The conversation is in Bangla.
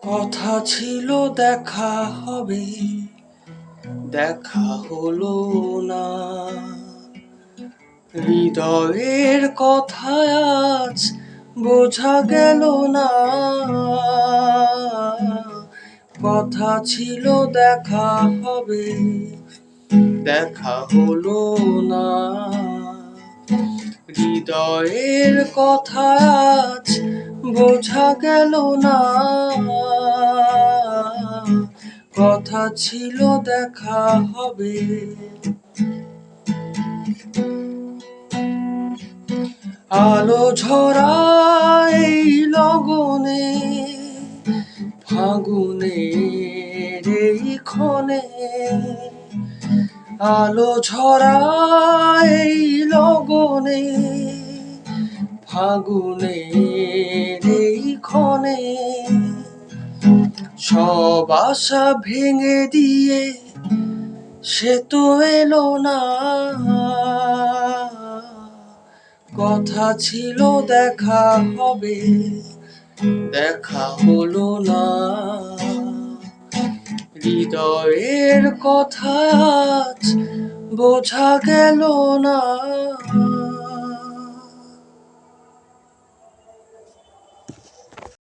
কথা ছিল দেখা হবে, দেখা হলো না। হৃদয়ের কথা আজ বোঝা গেল না। কথা ছিল দেখা হবে, দেখা হলো না। হৃদয়ের কথা আজ বোঝা গেল না। কথা ছিল দেখা হবে। আলো ঝরা এই লগনে, ফাগুনের এই ক্ষণে। আলো ঝরা এই লগনে, ফাগুনের এই ক্ষণে। সব আশা ভেঙে দিয়ে সে তো এলো না। কথা ছিল দেখা হবে, দেখা হলো না। হৃদয়ের কথা আজ বোঝা গেল না।